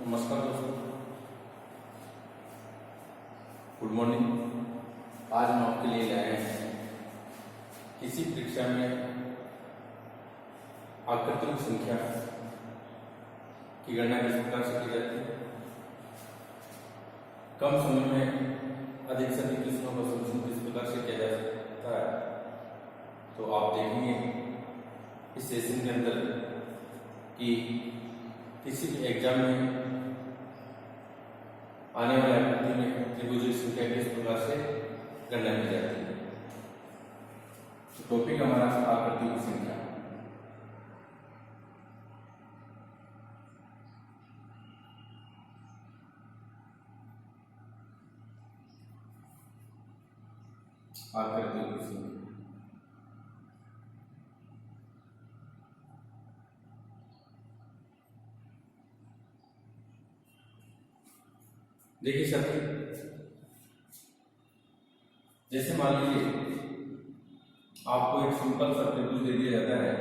नमस्कार दोस्तों, good morning. आज हम आपके लिए लाए हैं किसी परीक्षा में आकृतिक संख्या की गणना किस प्रकार से की जाती है। कम समय में अधिक से अधिक प्रश्नों का सॉल्यूशन किस प्रकार से किया जा सकता है, तो आप देखेंगे इस सेशन के अंदर कि किसी भी एग्जाम में आने वाले आकृति में त्रिभुज संख्या किस प्रकार से गणना की जाती है। तो टॉपिक हमारा आकृति की संख्या। आकृति की संख्या देखिए साथी, जैसे मान लीजिए आपको एक सिंपल सा त्रिभुज दे दिया जाता है।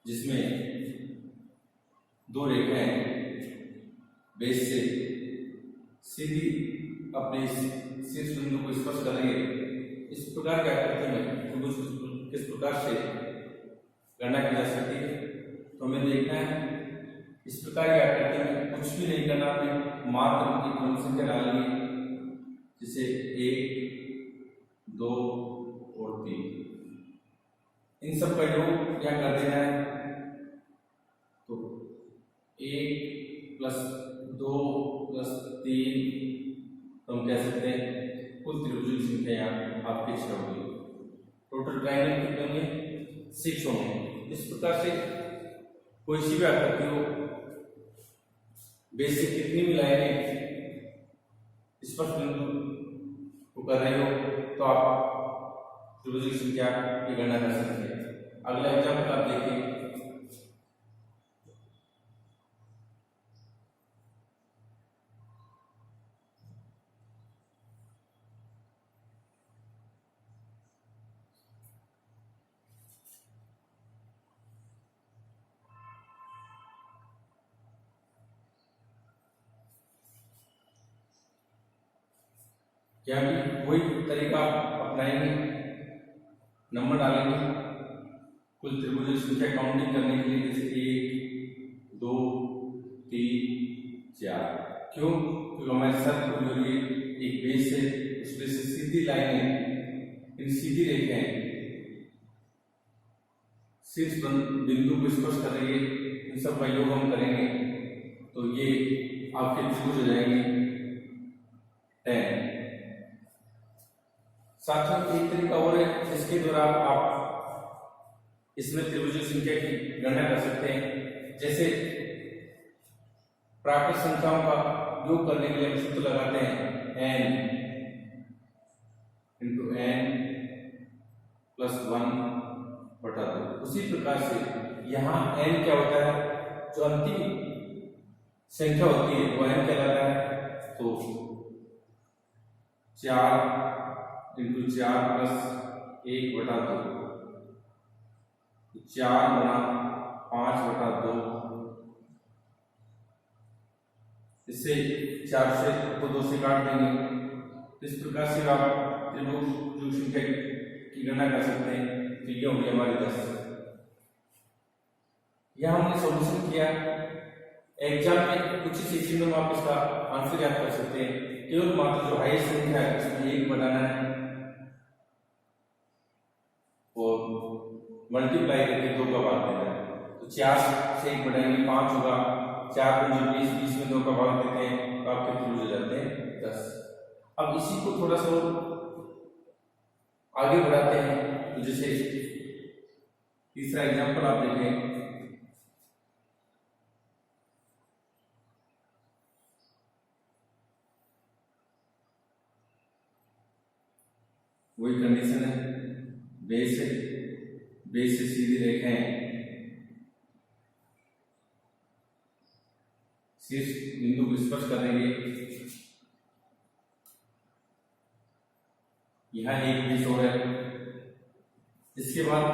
जिसमें दो रेखाएं बेस से सीधी अपने शीर्ष बिंदु को स्पर्श करेंगे। इस प्रकार की आकृति में त्रिभुज किस प्रकार से गणना की जा सकती है, तो हमें देखना है। इस प्रकार की आकृति में कुछ भी नहीं करना, हमें मात्र उनकी क्रम संख्या डालनी है, जैसे 1, 2 और 3। इन सब का योग क्या कर देना है, तो 1 + 2 + 3, तो हम कह सकते हैं कुल त्रिभुज की संख्या यहाँ आपके 6 होगी। टोटल ट्रायंगल कितने होंगे, 6 होंगे। इस प्रकार से कोई सी भी आकृति हो, बेस से कितनी भी लाइनें स्पर्श बिंदु को कर रहे हो, तो आप त्रिभुज की संख्या की गणना कर सकते हैं। अगला एग्जाम्पल आप देखिए। यहाँ भी वही तरीका अपनाएंगे, नंबर डालेंगे कुल त्रिभुज की संख्या काउंटिंग करने के लिए, जैसे 1, 2, 3, 4। क्यों? क्योंकि हमारे साथ जो ये एक बेस है, उस बेस से सीधी लाइन है, इन सीधी रेखाएं शीर्ष बिंदु को स्पर्श कर रही है। इन सब का योग हम करेंगे तो ये आपके त्रिभुज हो जाएंगे 10। साथ ही एक तरीका और है, जिसके द्वारा आप इसमें त्रिभुज की संख्या की गणना कर सकते हैं। जैसे प्राकृत संख्याओं का योग करने के लिए हम सूत्र लगाते हैं n × n + 1/2। उसी प्रकार से यहाँ n क्या होता है, जो अंतिम संख्या होती है वो n कहलाता है। तो 4 × 4 + 1/2, 4 × 5/2। इससे 4 से को 2 से काट देंगे। इस प्रकार से आप त्रिभुज संख्या की गणना कर सकते हैं। तो ये होगी हमारी 10। यह हमने सॉल्यूशन किया। एग्जाम में कुछ ही सेकंडों में आप इसका आंसर याद कर सकते हैं। केवल मात्र जो हाईएस्ट संख्या है उसमें 1 बनाना है और मल्टीप्लाई करके 2 का भाग देना है। तो 4 से 1 बढ़ाएंगे 5 होगा, 4 × 20, 20 में 2 का भाग देते हैं तो आपके त्रिभुज हो जाते हैं 10। अब इसी को थोड़ा सा आगे बढ़ाते हैं। तो जैसे तीसरा एग्जांपल आप देखें। वही कंडीशन है, बेस से सीधी रेखाएं शीर्ष बिंदु को स्पर्श करेंगे। यहाँ एक बेस और है। इसके बाद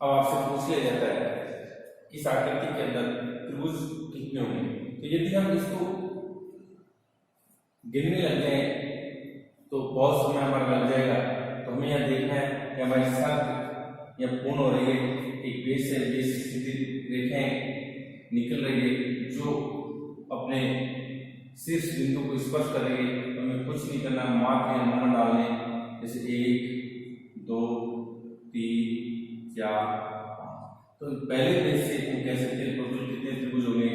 अब आपसे पूछ लिया जाता है इस आकृति के अंदर त्रिभुज कितने होंगे। तो यदि हम इसको गिनने लग जाए तो बहुत समय हमारा लग जाएगा। तो हमें यह देखना है कि हमारे साथ यह पूर्ण हो रही है। एक बेस से बेस सीधी रेखाएं निकल रही है जो अपने शीर्ष बिंदु को स्पर्श कर रही है। हमें कुछ नहीं करना, मात्र नंबर डालने, जैसे 1 2 3 4 5। तो पहले बेस से हम कह सकते हैं टोटल कितने त्रिभुज होंगे,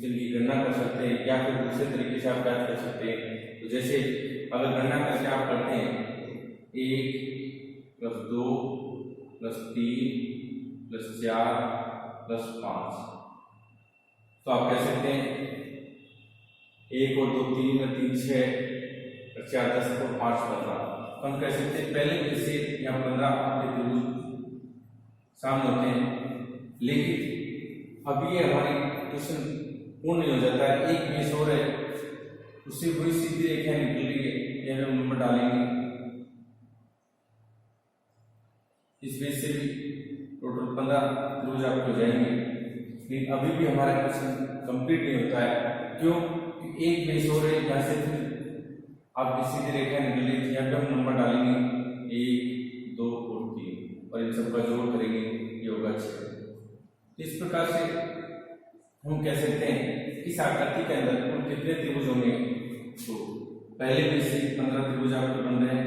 जिनकी गणना कर सकते हैं, या फिर दूसरे तरीके से आप याद कर सकते हैं। तो जैसे अगर गणना करके आप करते हैं 1 + 2 + 3 + 4 + 5, तो आप कह सकते हैं 1 और 2 3 और 3 6 और 4 10 और 5 15। हम कह सकते हैं पहले बेस से यहाँ 15 आपके त्रिभुज सामने होते हैं। लेकिन अभी हमारी क्वेश्चन पूर्ण नहीं हो जाता है, एक बेस और है, उससे वही सीधी रेखा निकल रही है। यह हम नंबर डालेंगे। इस बेस से भी टोटल 15 त्रिभुज आपको हो जाएंगे। लेकिन अभी भी हमारा क्वेश्चन कंप्लीट नहीं होता है। क्यों? एक बेस और है, यहाँ से फिर आपकी सीधी रेखा निकल रही है। यहाँ पे हम नंबर डालेंगे 1 2 और 3 और इन सबका जोड़ करेंगे, ये होगा 6। इस प्रकार से हम कह सकते हैं इस आकृति के अंदर कुल कितने त्रिभुज होंगे। तो पहले बेस से 15 त्रिभुज आपके बन रहे हैं,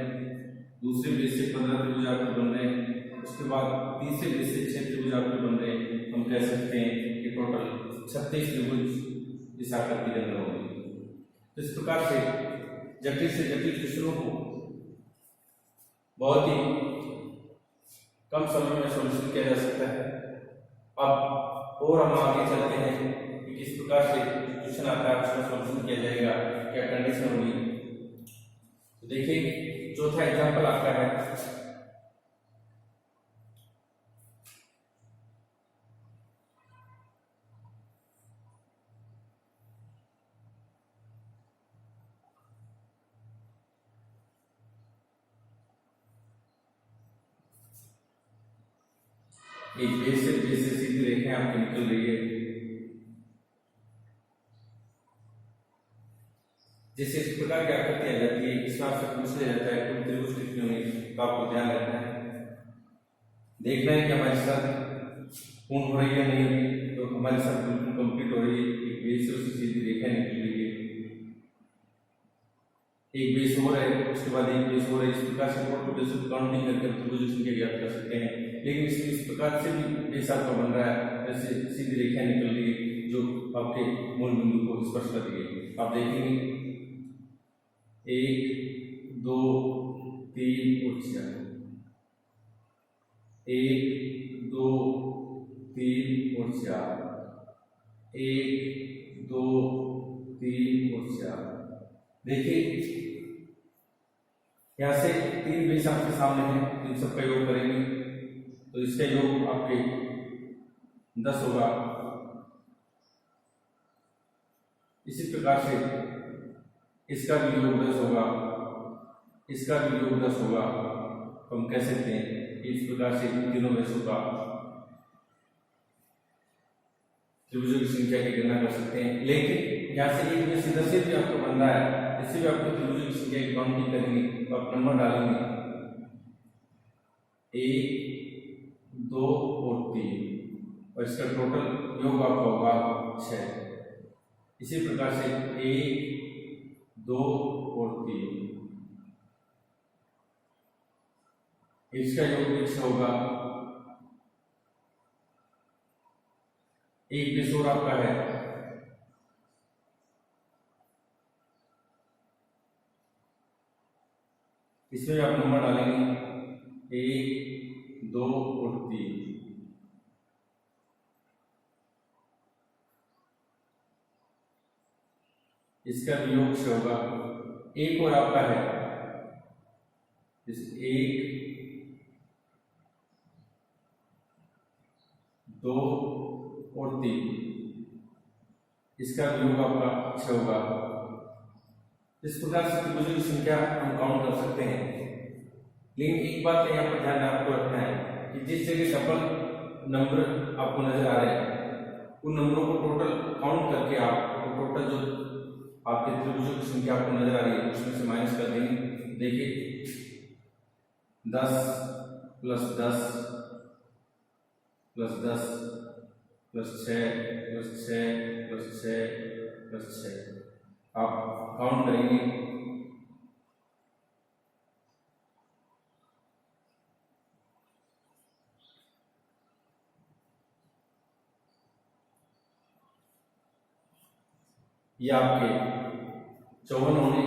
दूसरे बेस से 15 त्रिभुज आपके बन रहे हैं, उसके बाद तीसरे बेस से 6 त्रिभुज आपके बन रहे हैं। हम कह सकते हैं कि टोटल 36 त्रिभुज इस आकृति के अंदर होंगे। तो इस प्रकार से जटिल से जटिल प्रश्नों को बहुत ही कम समय में सॉल्यूशन किया जा सकता है। अब और हम आगे चलते हैं कि किस प्रकार से क्वेश्चन आता है उसका सॉल्यूशन किया जाएगा, क्या कंडीशन होगी। तो देखिए चौथा एग्जांपल आपका है। एक बेस से सीधी रेखा आपकी निकल रही है। जैसे इस प्रकार की आकृति आ जाती है, इसमें आपसे पूछ लिया जाता है कुल त्रिभुज कितने होंगे। तो आपको ध्यान रखना है, देखना है कि हमारी शर्त पूर्ण हो रही है नहीं। तो हमारी शर्त बिल्कुल कंप्लीट हो रही है। एक बेस से उससे सीधी रेखा निकल रही है, एक बेस हो रहा है, उसके बाद एक बेस हो रहा है। इस प्रकार से काउंटिंग करके त्रिभुज की संख्या ज्ञात कर सकते हैं। लेकिन इस प्रकार से भी बेस आपका बन रहा है, जैसे सीधी रेखा निकल रही है जो आपके मूल बिंदु को स्पर्श कर रही है। आप देखेंगे 1 2 3 और 4, 1 2 3 और 4, 1 2 3 और 4। देखिए यहां से 3 बेस आपके सामने हैं, इन सबका योग करेंगे तो इसका योग आपके 10 होगा। इसी प्रकार से इसका भी योग 10 होगा, इसका भी योग 10 होगा। तो हम कह सकते हैं इस प्रकार से तीनों बेसों का त्रिभुजों की संख्या की गणना कर सकते हैं। लेकिन यहाँ से एक बेस इधर से भी आपको बन रहा है, इससे भी आपको त्रिभुजों की संख्या की काउंटिंग करेंगे तो आप नंबर डालेंगे 1 2 और 3 और इसका टोटल योग आपका होगा 6। इसी प्रकार से 1 2 और 3, इसका योग 6 होगा। एक बेस और आपका है, इसमें आप नंबर डालेंगे 1 2 और 3। इसका भी योग 6 होगा। एक और आपका है, जैसे 1 2 और 3, इसका योग आपका 6 होगा। इस प्रकार से त्रिभुजों की संख्या हम काउंट कर सकते हैं। लेकिन एक बात यहाँ पर ध्यान आपको रखना है कि जिस जगह डबल नंबर आपको नजर आ रहे हैं उन नंबरों को टोटल काउंट करके आप टोटल जो आपके त्रिभुजों की संख्या आपको नजर आ रही है उसमें से माइनस कर देंगे। देखिए 10 + 10 + 10 + 6 + 6 + 6 + 6 आप काउंट करेंगे। ये आपके 54 होने,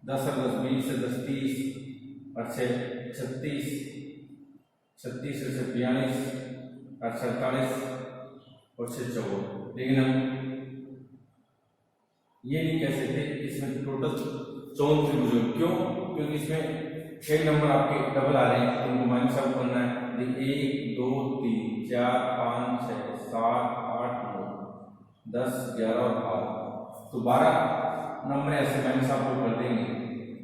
10 और 10 20 से 10 30 और 6 36, 36 और 6 42 और 47 और 6 54। लेकिन हम ये नहीं कह सकते इसमें टोटल 54 त्रिभुज। क्यों? क्योंकि इसमें 6 नंबर आपके डबल आ रहे हैं तो उनको माइनस आउट करना है। 1 2 3 4 5 6 7 8 9 10 11 और 12, तो 12 नंबर ऐसे माइनस आप लोग कर देंगे।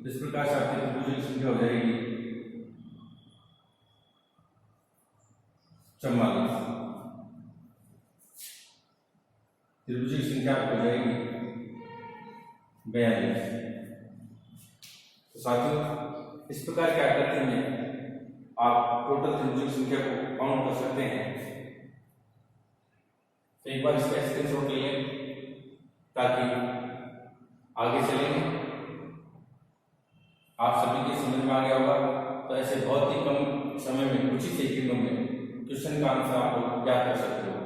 इस प्रकार से आपकी त्रिभुजों की संख्या हो जाएगी 44। त्रिभुजों की संख्या हो जाएगी 42। तो साथियों इस प्रकार क्या करते हैं आप टोटल त्रिभुजों की संख्या को काउंट कर सकते हैं। तो एक बार इसका स्क्रीनशॉट ले लें ताकि आगे चलेंगे आप सभी के समझ में आ गया होगा। तो ऐसे बहुत ही कम समय में कुछ ही सेकंडों में क्वेश्चन का आंसर आप लोग क्या कर सकते हो।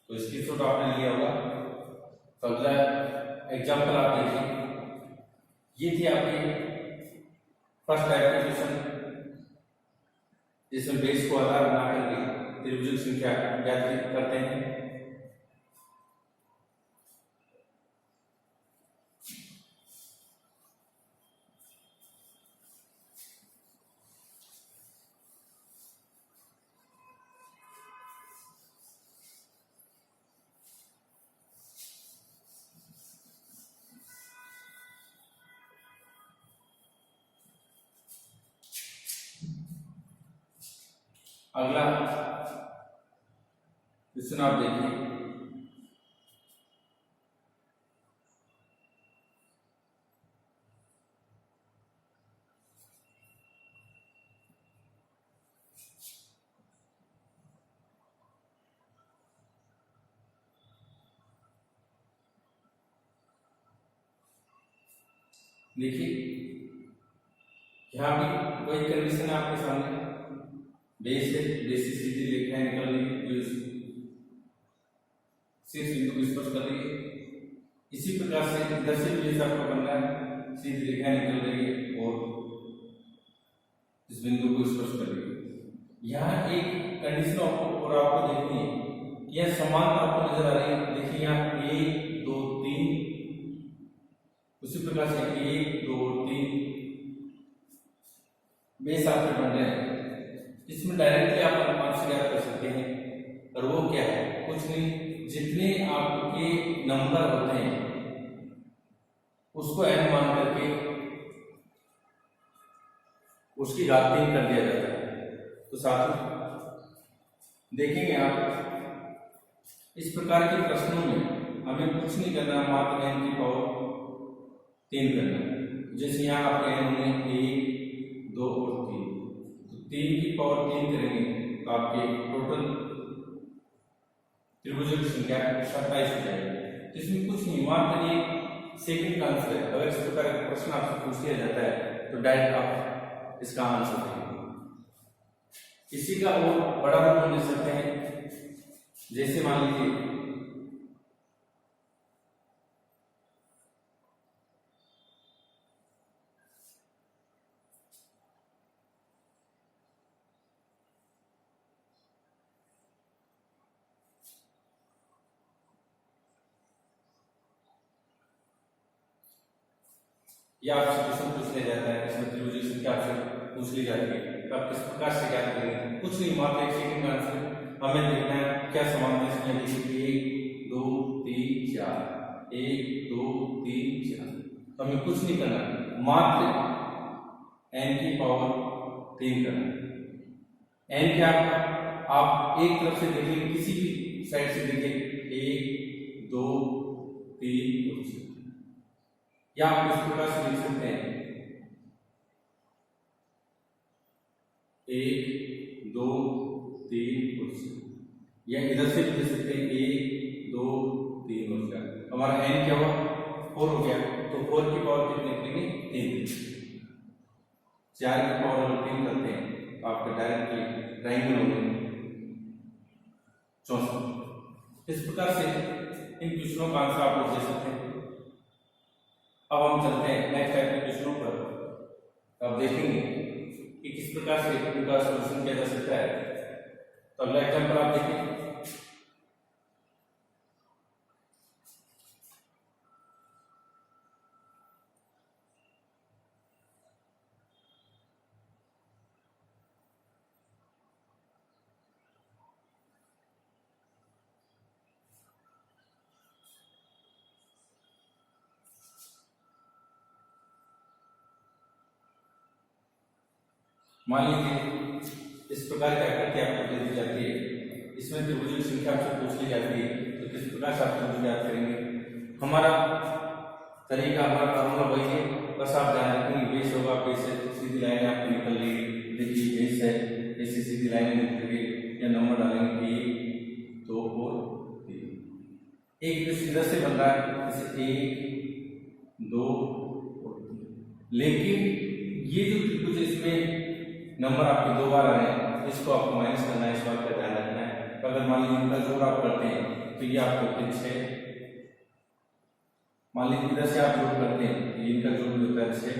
तो इसकी शॉट आपने लिया होगा। तो अगला एग्जाम्पल आप देखिए, ये थी आपकी फर्स्ट टाइप की क्वेश्चन जिसमें बेस को आधार बना करके त्रिभुजों की संख्या ज्ञात करते हैं। अगला क्वेश्चन आप देखिए, यहाँ भी कोई कंडीशन है आपके सामने। बेस है, बेस से सीधी रेखाएं निकल रही है जो शीर्ष बिंदु को स्पर्श कर रही है। इसी प्रकार से इधर से भी जैसा आपको बनना है, सीधी रेखाएं निकल रही है और इस बिंदु को स्पर्श कर रही है। यहाँ एक कंडीशन और आपको देखनी है, यह समानता आपको नजर आ रही है। देखिए यहाँ 1 2 3, उसी प्रकार से 1 2 3 बेस आपके बन रहे हैं। इसमें डायरेक्टली आप अनुमान से ज्ञात कर सकते हैं। और वो क्या है? कुछ नहीं, जितने आपके नंबर होते हैं उसको n मान करके उसकी घात 3 कर दिया जाता है। तो साथियों देखेंगे आप इस प्रकार के प्रश्नों में हमें कुछ नहीं करना, मात्र n की पावर 3 करना है। जैसे यहाँ आपके n होंगे 1 2 और 3, तो 3 की पावर 3 करेंगे तो आपके टोटल त्रिभुजों की संख्या 27 हो जाएगी। तो इसमें कुछ नहीं, मात्र एक सेकंड का आंसर है। अगर इस प्रकार का प्रश्न आपसे पूछ लिया जाता है तो डायरेक्ट आप इसका आंसर देंगे। इसी का और बड़ा रूप हम ले सकते हैं, जैसे मान लीजिए या आपसे क्वेश्चन पूछ लिया जाता है, इसमें त्रिभुज की संख्या आपसे पूछ ली जाती है, तो आप किस प्रकार से ज्ञात करेंगे? कुछ नहीं, मात्र एक सेकंड का आंसर हमें देखना है क्या समानता इसमें लिखी 1 2 3 4, 1 2 3 4। तो हमें कुछ नहीं करना, मात्र n की पावर 3 करना है। n क्या आप एक तरफ से देखिए, किसी भी साइड से देखिए, 1 2 3 और 4, या आप इस प्रकार से लिख सकते हैं 1 2 3 और 4, या इधर से भी लिख सकते हैं 1 2 3 और 4। हमारा n क्या हुआ? 4 हो गया, तो 4 की पावर कितनी निकलेंगे? 3। 4 की पावर अगर 3 करते हैं तो आपका डायरेक्टली ट्राइंगल हो गया 64। इस प्रकार से इन क्वेश्चनों का आंसर आप लोग दे सकते हैं। अब हम चलते हैं नेक्स्ट टाइप के क्वेश्चनों पर, तो आप देखेंगे कि किस प्रकार से उनका सॉल्यूशन किया जा सकता है। तो अगला एग्जांपल आप देखिए, मान लीजिए इस प्रकार की आकृति आपको दे दी जाती है, इसमें त्रिभुज की संख्या आपसे पूछ ली जाती है, तो किस प्रकार से आप त्रिभुज ज्ञात करेंगे? हमारा तरीका, हमारा फॉर्मूला वही है, बस आप ध्यान रखेंगे बेस होगा, बेस से सीधी लाइन आपको निकल रही है, देखिए बेस है, ऐसी सीधी लाइन निकल रही है, या नंबर डालेंगे 1 2 और 3। एक बेस इधर से बन रहा है, जैसे 1 2 और 3, लेकिन ये जो त्रिभुज इसमें नंबर आपके 2 बार आ रहे हैं, इसको आपको माइनस करना है, इस बात का ध्यान रखना है। तो अगर मान लीजिए इनका जोड़ आप करते हैं तो ये आपको 6, मान लीजिए इधर से आप जोड़ करते हैं तो इनका जोड़ भी होता है 6।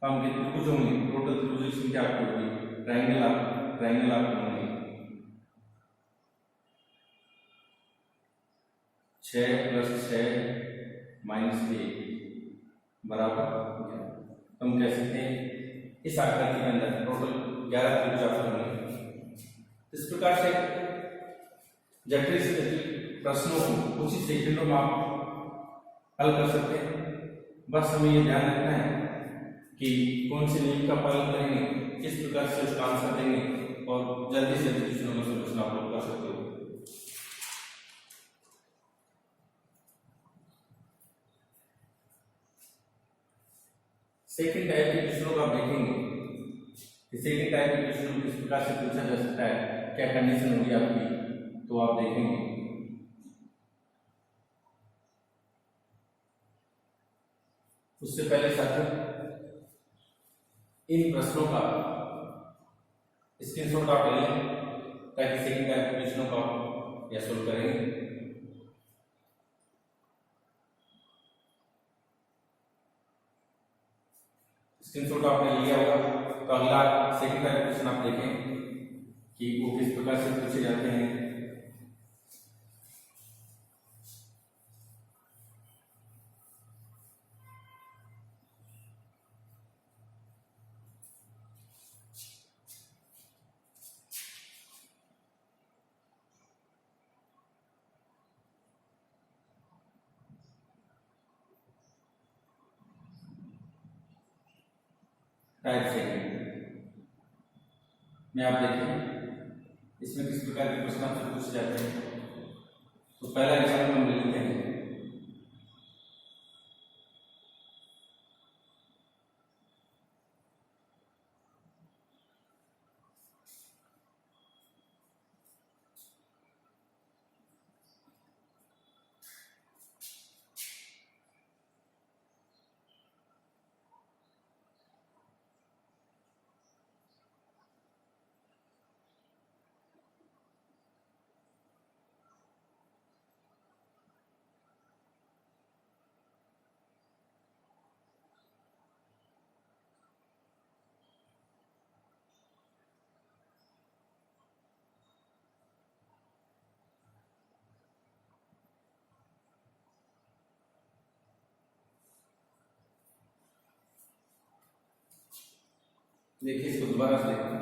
हम त्रिभुज होंगे, टोटल त्रिभुज की संख्या आपको होगी, ट्राइंगल आपको होंगे 6 + 6 - 1 बराबर 11। हम कह सकते हैं इस आकृति के अंदर टोटल 11 त्रिभुज आपको होंगे। इस प्रकार से जटिल से जटिल प्रश्नों को कुछ ही सेकंडों में आप हल कर सकते हैं। बस हमें ये ध्यान रखना है कि कौन से नियम का पालन करेंगे, किस प्रकार से उसका आंसर देंगे, और जल्दी से जल्दी क्वेश्चनों का सॉल्यूशन आप लोग कर सकते हो। सेकंड टाइप के क्वेश्चनों का आप देखेंगे, सेकंड टाइप के क्वेश्चन किस प्रकार से पूछा जा सकता है, क्या कंडीशन होगी आपकी, तो आप देखेंगे। उससे पहले साथियों, इन प्रश्नों का स्क्रीनशॉट आप ले लें, ताकि सेकंड टाइप के क्वेश्चनों का आप यह सोल्व करेंगे। स्क्रीनशॉट आपने लिया होगा, तो अगला सेकंड टाइप क्वेश्चन आप देखें कि वो किस प्रकार से पूछे जाते हैं। टाइप सेकंड में आप देखें इसमें किस प्रकार के प्रश्न आपसे पूछे जाते हैं। तो पहला एग्जाम्पल हम ले लेते हैं। देखिए इसको दोबारा से देखते हैं।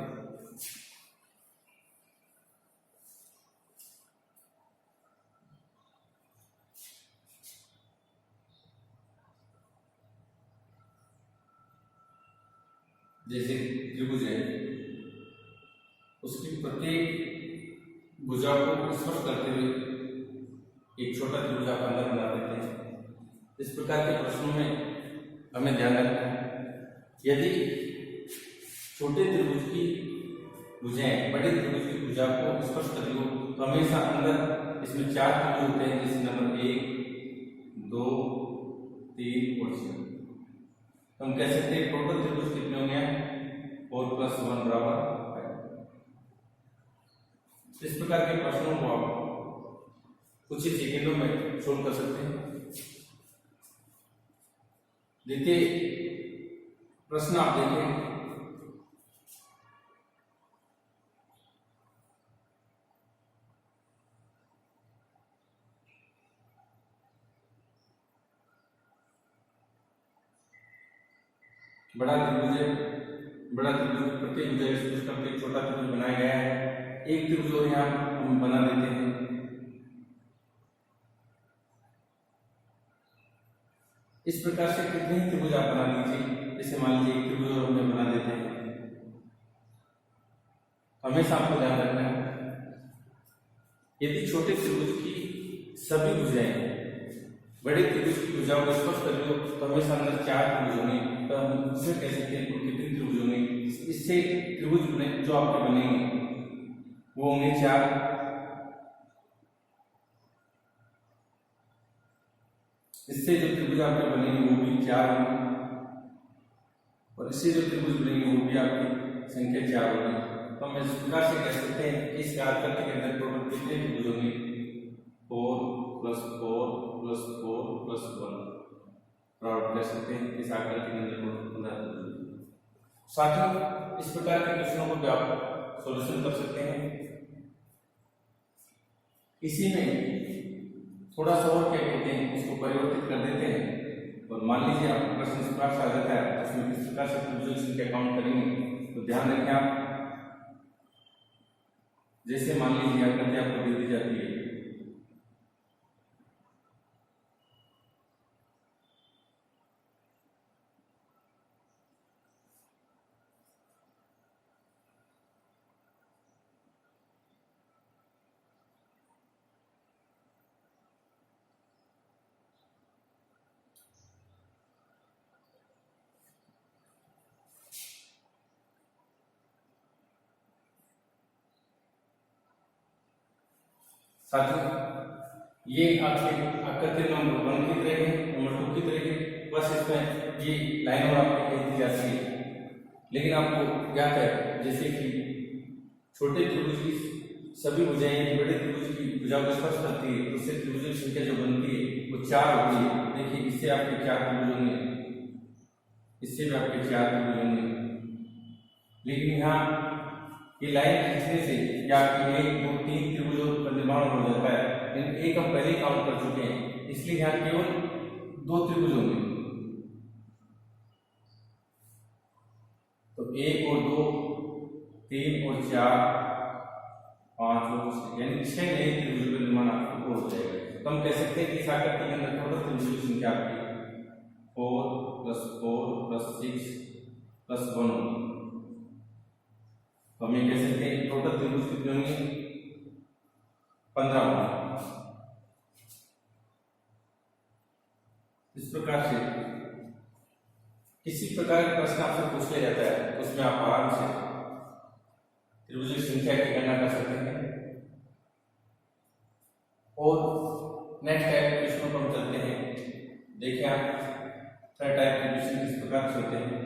जैसे त्रिभुज है, उसकी प्रत्येक भुजा को स्पर्श करते हुए एक छोटा त्रिभुज आप अंदर बना देते हैं। इस प्रकार के प्रश्नों में हमें ध्यान रखना है, यदि छोटे त्रिभुज की भुजाएं बड़े त्रिभुज की भुजा को स्पर्श कर रही हो तो हमेशा अंदर इसमें 4 त्रिभुज होते हैं, जैसे नंबर 1, 2, 3 और 4। हम कह सकते हैं टोटल त्रिभुज कितने होंगे? 4 + 1 = 5। इस प्रकार के प्रश्नों को आप कुछ ही सेकेंडों में सोल्व कर सकते हैं। देखिए प्रश्न आप देखें, बड़ा त्रिभुज है, बड़ा त्रिभुज प्रत्येक भुजा स्पर्श करके छोटा त्रिभुज बनाया गया है। एक त्रिभुज और यहाँ हम बना देते हैं। इस प्रकार से कितने ही त्रिभुज आप बना लीजिए, जैसे मान लीजिए एक त्रिभुज और हमने बना देते हैं। हमेशा आपको ध्यान रखना है, यदि छोटे त्रिभुज की सभी भुजाएं बड़े त्रिभुज की भुजाओं को स्पर्श कर रही हो तो हमेशा अंदर 4 त्रिभुज होंगे। तो हम इससे कह सकते हैं कुल कितने त्रिभुज होंगे? इससे त्रिभुज जो आपके बनेंगे वो होंगे 4। इससे जो त्रिभुज आपके बनेंगे वो भी 4 होंगे, और इससे जो त्रिभुज बनेंगे वो भी आपकी संख्या 4 होगी। तो हम इस प्रकार से कह सकते हैं इस आकृति के अंदर टोटल कितने त्रिभुज होंगे? 4 + 4 + 4 + 1। और आप कह सकते हैं इस आकृति के अंदर टोटल 15 त्रिभुज। साथ ही इस प्रकार के प्रश्नों को भी आप सॉल्यूशन कर सकते हैं। इसी में थोड़ा सा और क्या कहते हैं, इसको परिवर्तित कर देते हैं। और मान लीजिए आपका प्रश्न इस प्रकार से आ जाता है तो उसमें किस प्रकार से त्रिभुजों की संख्या काउंट करेंगे, तो ध्यान रखें आप। जैसे मान लीजिए आकृति आपको दे दी जाती है, साथियों ये आपके आकृति नंबर 1 की तरह है, नंबर 2 की तरह है। बस इसमें ये लाइन और आपको कह दी जाती है, लेकिन आपको ज्ञात है जैसे कि छोटे त्रिभुज की सभी भुजाएं बड़े त्रिभुज की भुजा को स्पर्श करती है तो उससे त्रिभुज की संख्या जो बनती है वो 4 होती है। देखिए इससे आपके 4 त्रिभुज होंगे, इससे भी आपके 4 त्रिभुज होंगे। लेकिन यहाँ ये लाइन खींचने से या आपके 1, 2, 3 त्रिभुजों का निर्माण हो जाता है। एक हम पहले काउंट कर चुके हैं, इसलिए यहाँ केवल 2 त्रिभुज होंगे। तो 1 और 2, 3 और 4, 5 और 6, यानी 6 नए त्रिभुजों का निर्माण आपको हो जाएगा। तो हम कह सकते हैं कि इस आकृति के अंदर टोटल त्रिभुजों की संख्या आपकी 4 + 4 + 6 + 1 होगी। तो हम ये कह सकते हैं टोटल त्रिभुज कितने होंगे? 15 होंगे। इस प्रकार से किसी प्रकार का प्रश्न आपसे पूछ लिया जाता है तो उसमें आप आराम से त्रिभुजों की संख्या की गणना कर सकते हैं। और नेक्स्ट टाइप के प्रश्नों पर हम चलते हैं। देखिए आप थर्ड टाइप के प्रश्न किस प्रकार से होते हैं।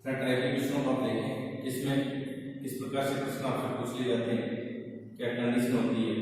थर्ड टाइप के प्रश्नों को आप देखें, इसमें किस प्रकार से प्रश्न आपसे पूछ लिए जाते हैं, क्या कंडीशन होती है।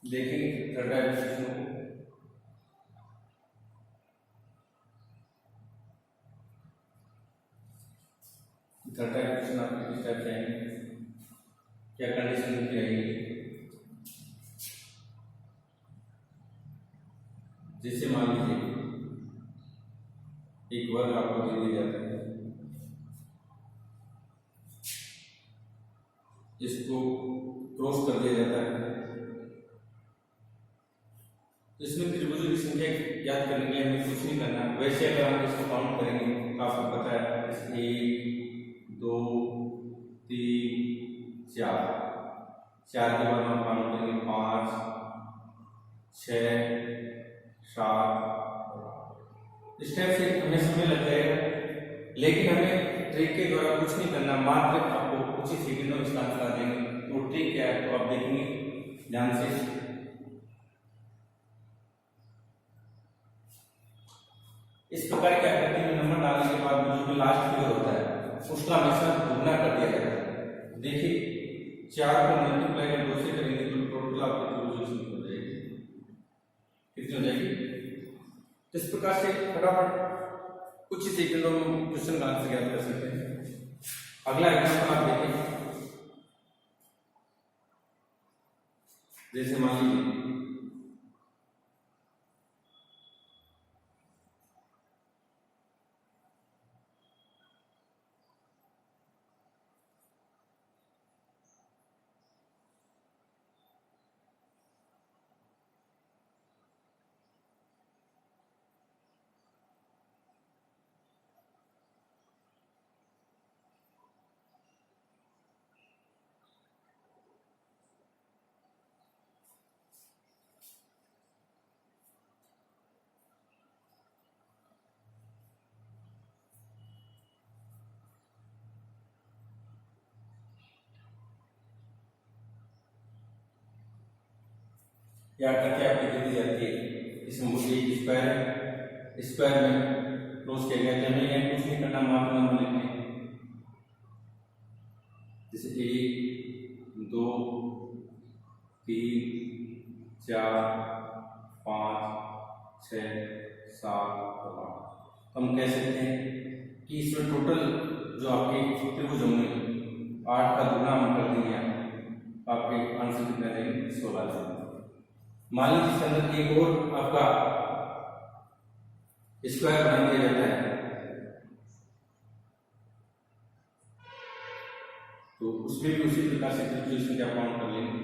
देखेंगे थर्ड टाइप क्वेश्चन को। थर्ड टाइप क्वेश्चन आपके किस टाइप से आएंगे, क्या कंडीशन उनकी रहेगी। जैसे मान लीजिए एक वर्ग आपको दे दिया जाता है, इसको क्रॉस कर दिया जाता है, इसमें त्रिभुजों की संख्या याद करने के लिए हमें कुछ नहीं करना। वैसे अगर हम इसको काउंट करेंगे तो आपको पता है 1 2 3 4, 4 के बाद हम काउंट करेंगे 5 6 7। इस टाइप से हमें समय लग जाएगा, लेकिन हमें ट्रिक के द्वारा कुछ नहीं करना, मात्र आपको कुछ ही सेकंडों में इसका आंसर आ देंगे। तो ट्रिक क्या है तो आप देखेंगे ध्यान से। इस प्रकार क्या करते हैं, नंबर डालने के बाद जो भी लास्ट फिगर होता है उसका हमेशा दुगना कर दिया जाता है। देखिए 4 को मल्टीप्लाई कर 2 से करेंगे तो टोटल आपकी त्रिभुज हो जाएगी, कितनी हो जाएगी। इस प्रकार से फटाफट कुछ ही सेकंडों में क्वेश्चन का आंसर ज्ञात कर सकते हैं। अगला एग्जांपल आप देखें, जैसे मान लीजिए या करके आपकी दे दी जाती है, इसमें मुझे एक स्क्वायर है, स्क्वायर में क्रॉस किया गया, जब ये कुछ नहीं करना, मात्र नंबर लिखने, जैसे 1 2 3 4 5 6 7 8। हम कह सकते हैं कि इसमें टोटल जो आपके त्रिभुज होंगे 8 का दुगना हम कर देंगे, आपके आंसर कितना देंगे 16 देंगे। मान लीजिए इसके अंदर एक और आपका स्क्वायर बना दिया जाता है, तो उसमें भी उसी प्रकार से त्रिभुज संख्या काउंट कर लेंगे।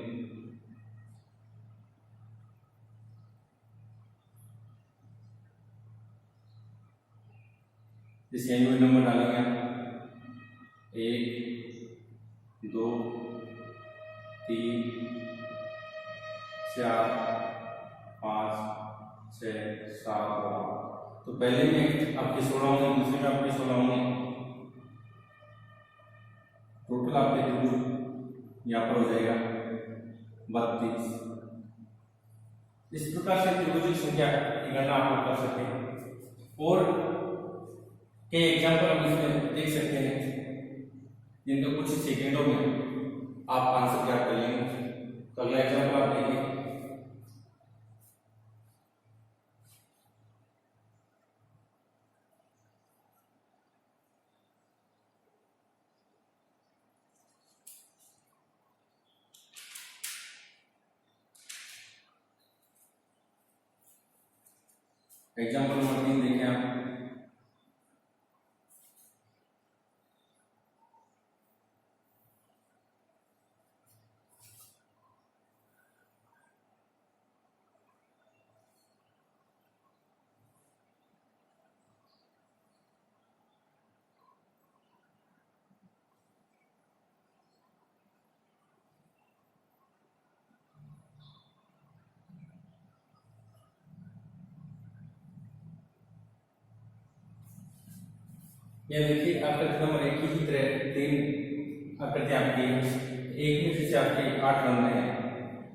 इसके नंबर डालेंगे 1 2 3 4 5 6 7 8। तो पहले में आपके 16 होंगे, दूसरे में आपके 16 होंगे, टोटल आपके त्रिभुज यहाँ पर हो जाएगा 32। इस प्रकार से त्रिभुज की संख्या की गणना आप कर सकते हैं। और कई एग्जाम्पल हम इसमें देख सकते हैं जिनको कुछ सेकेंडों में आप आंसर ज्ञात कर लेंगे। तो अगला एग्जाम्पल आप देखिए, एग्जाम्पल नंबर 3 देखें आप। यह देखिए आकृति नंबर 1 की ही तरह 3 आकृतियां आपकी हैं, एक में से आपके 8 बन रहे हैं,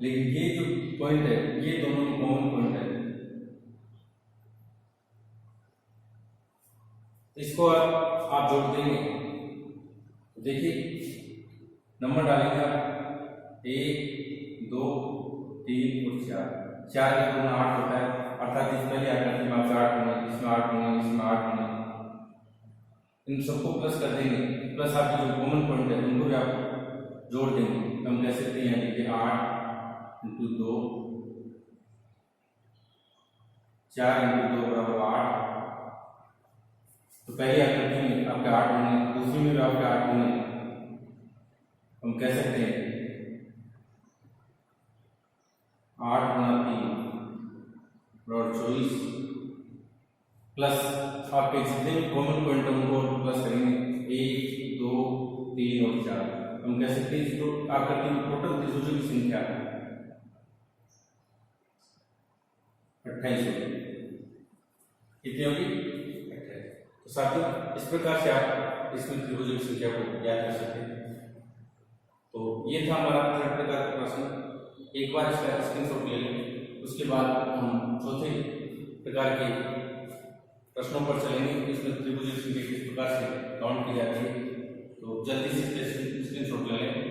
लेकिन ये जो पॉइंट है ये दोनों कॉमन पॉइंट है, इसको आप जोड़ देंगे। देखिए नंबर डालेंगे आप 1 2 3 और 4, 4 का गुना 8 होता है, अर्थात इस पहले आकृति में आपके 8 होंगे, इसमें 8 होंगे, इसमें 8 होंगे, इन सबको प्लस कर देंगे, प्लस आपके जो कॉमन पॉइंट है उनको भी आप जोड़ देंगे। तो हम कह सकते हैं कि 8 इंटू 2, 4 इंटू 2 बराबर 8। तो पहली आकृति में आपके 8 होंगे, दूसरी में भी आपके 8 होंगे। हम कह सकते हैं 8 गुना 3 बराबर 24, प्लस आपके जितने भी कॉमन पॉइंट है उनको प्लस करेंगे, 1 2 3 और 4। हम कह सकते हैं इसको आकृति में टोटल त्रिभुजों की संख्या 28 होगी। कितनी होगी? 28। तो साथियों इस प्रकार से आप इसमें त्रिभुजों की संख्या को ज्ञात कर सकते हैं। तो ये था हमारा थर्ड प्रकार का प्रश्न। एक बार इसका स्क्रीनशॉट ले लें, उसके बाद हम चौथे प्रकार के प्रश्नों पर चलेंगे। इसमें त्रिभुजों की संख्या किस प्रकार से काउंट की जाती है, तो जल्दी से स्क्रीनशॉट ले लें।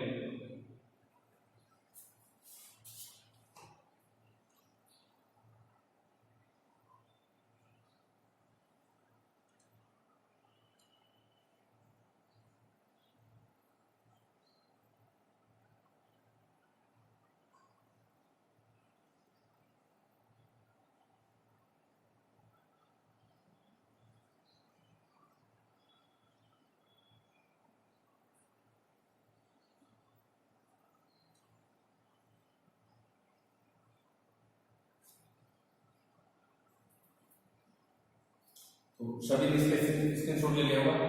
तो सभी ने इसका स्क्रीनशॉट ले लिया होगा।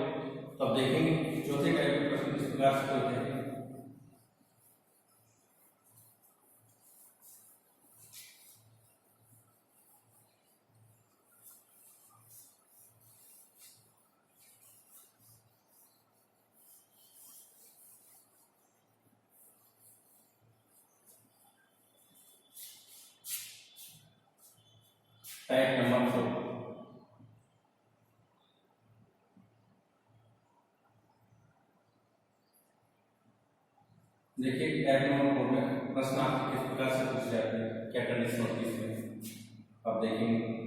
तो अब देखेंगे चौथे टाइप के प्रश्न किस प्रकार से होते हैं। Type number 4। देखिए टाइप नंबर 4 में प्रश्न आपके किस प्रकार से पूछे जाते हैं, क्या कंडीशन होती है इसमें, आप देखेंगे।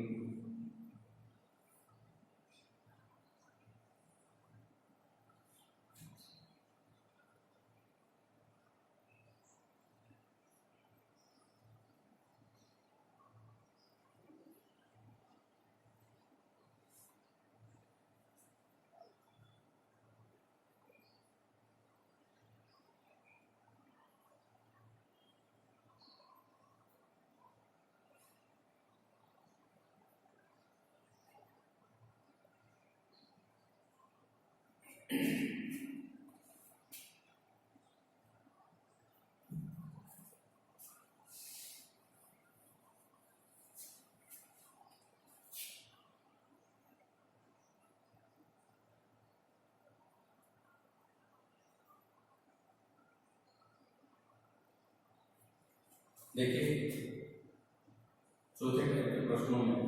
देखिए चौथे टाइप के प्रश्नों में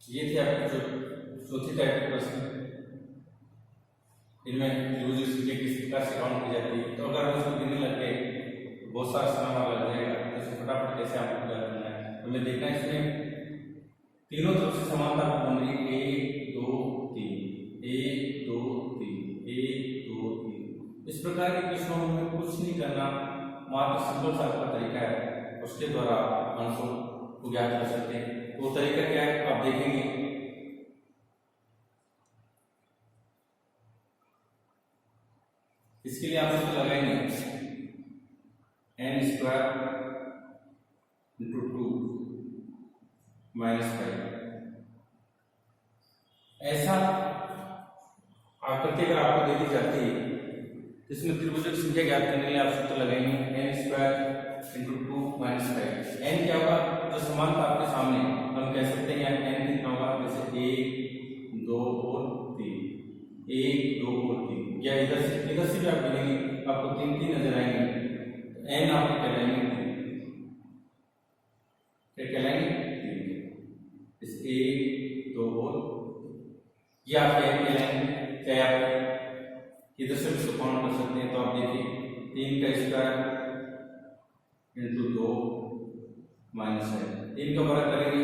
ये थे आपके जो चौथी टाइप के प्रश्न। इनमें त्रिभुज की संख्या किस प्रकार से काउंट की जाती है। तो अगर हम इसको गिनने लग गए तो बहुत सारा समय लग जाएगा, तो इसे फटाफट कैसे आपको क्या करना है। हमें देखना है इसमें तीनों तरफ से समानता बन रही है, 1 2 3, 1 2 3, 1 2 3। इस प्रकार के प्रश्नों में कुछ नहीं करना, मात्र सिंपल सा आपका तरीका है, उसके द्वारा आंसर को ज्ञात कर सकते हैं। वो तरीका क्या है आप देखेंगे। इसके लिए आप इसको लगाएंगे n स्क्वायर इंटू 2 माइनस 5। ऐसा आकृति अगर आपको दे दी जाती है इसमें त्रिभुजों की संख्या ज्ञात करने के लिए आप सूत्र लगाएंगे n² × 2 - 5। n क्या होगा, जो समानता आपके सामने हम कह सकते हैं n कितना होगा, जैसे 1 2 और 3, 1 2 और 3, या इधर से भी आप गिनेंगे आपको 3 3 नजर आएंगे, तो n आप कहलाएंगे 3, क्या कहलाएंगे 3, इस 1 2 और ये आप क्या कहलाएंगे, चाहे आप इधर से भी काउंट कर सकते हैं। तो आप देखिए 3 का स्क्वायर × 2 -7, 3 का वर्ग करेंगे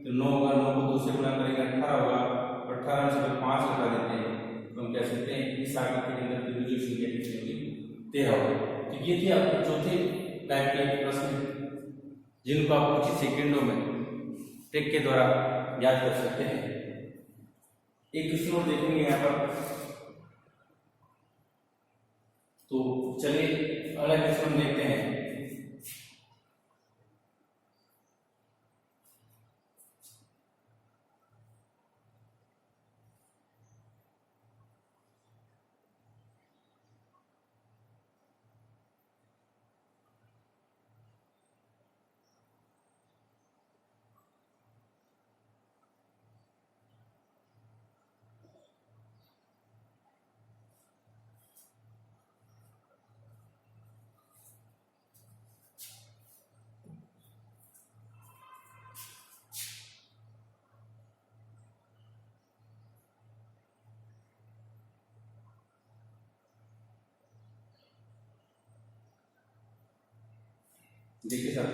तो 9 होगा, 9 को 2 से गुणा करेंगे 18 होगा, और 18 में से अगर 5 हटा देते हैं तो हम कह सकते हैं इस आकृति के अंदर त्रिभुज की संख्या कितनी होगी, 13 होगी। तो ये थी आपके चौथे टाइप के प्रश्न जिनको आप कुछ ही सेकेंडों में ट्रिक के द्वारा याद कर सकते हैं। एक क्वेश्चन और देखेंगे यहाँ पर, तो चलिए अगला क्वेश्चन देखते हैं। देखिए सर,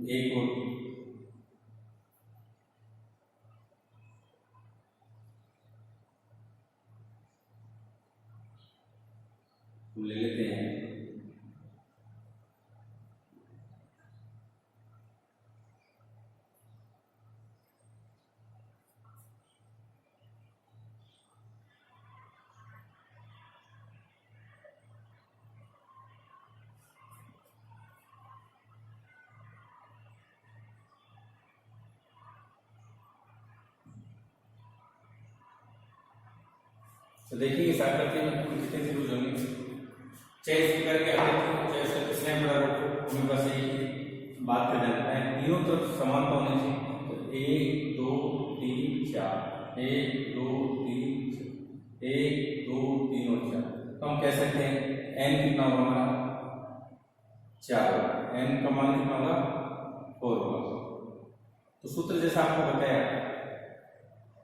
एक और ले लेते हैं। तो देखिए इस आकृति में कुल कितने त्रिभुज होंगे, चाहे इस प्रकार की आकृति हो चाहे उसका किसने बड़ा रूप, हमें बस यही बात कर जाता है तीनों तरफ समानता होनी चाहिए। तो 1 2 3 4, 1 2 3 1 2 3 और 4, तो हम कह सकते हैं n कितना होगा हमारा 4, n का मान कितना होगा 4 होगा। तो सूत्र जैसा आपको बताया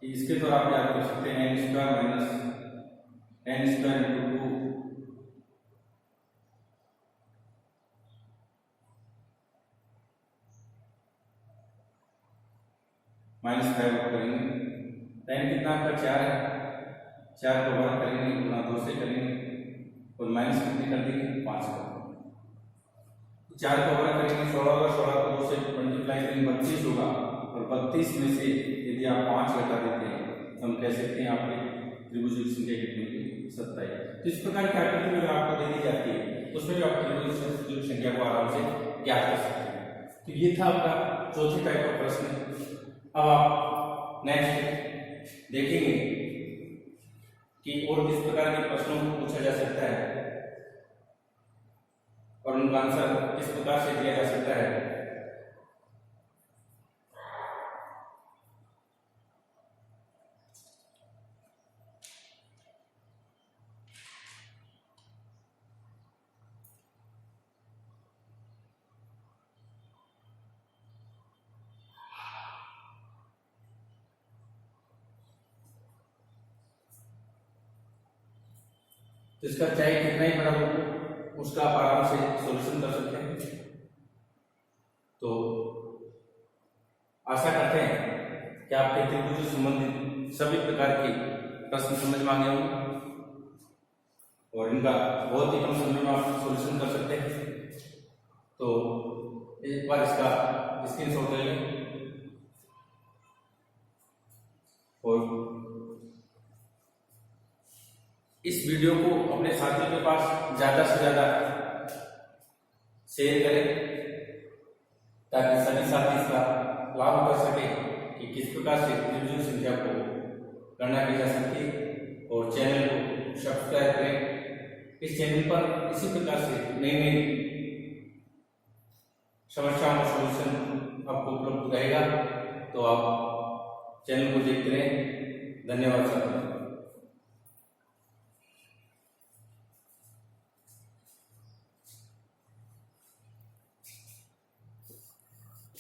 कि इसके द्वारा आप याद कर सकते हैं n² - n² × 2 -5 करेंगे, n कितना आपका 4 है, 4 को वर्ग करेंगे गुणा 2 से करेंगे और माइनस कितने कर देंगे 5 कर देंगे। 4 को वर्ग करेंगे 16 होगा, 16 को 2 से मल्टीप्लाई करेंगे 32 होगा, और 32 में से यदि आप 5 घटा देते हैं तो हम कह सकते हैं आपके त्रिभुज की संख्या कितनी होगी 27। तो इस प्रकार की आकृति अगर आपको दे दी जाती है तो उसमें भी आप त्रिभुज की संख्या को आराम से ज्ञात कर सकते हैं। तो ये था आपका चौथे टाइप का प्रश्न। अब आप नेक्स्ट देखेंगे कि और किस प्रकार के प्रश्नों को पूछा जा सकता है और उनका आंसर किस प्रकार से दिया जा सकता है। तो इसका चाहे कितना ही बड़ा हो उसका आप आराम से सॉल्यूशन कर सकते हैं। तो आशा करते हैं कि आपके त्रिभुज से संबंधित सभी प्रकार के प्रश्न समझ में आ गए होंगे और इनका बहुत ही कम समय में आप सॉल्यूशन कर सकते हैं। तो एक बार इसका स्क्रीनशॉट ले लें। और इस वीडियो को अपने साथियों के पास ज्यादा से ज्यादा शेयर करें ताकि सभी साथी इसका लाभ कर सके कि किस प्रकार से त्रिभुज संख्या को गणना की जा सकती है। और चैनल को सब्सक्राइब करें। इस चैनल पर इसी प्रकार से नई नई समस्याओं का सॉल्यूशन आपको उपलब्ध रहेगा, तो आप चैनल को देखते रहें। धन्यवाद साथियों।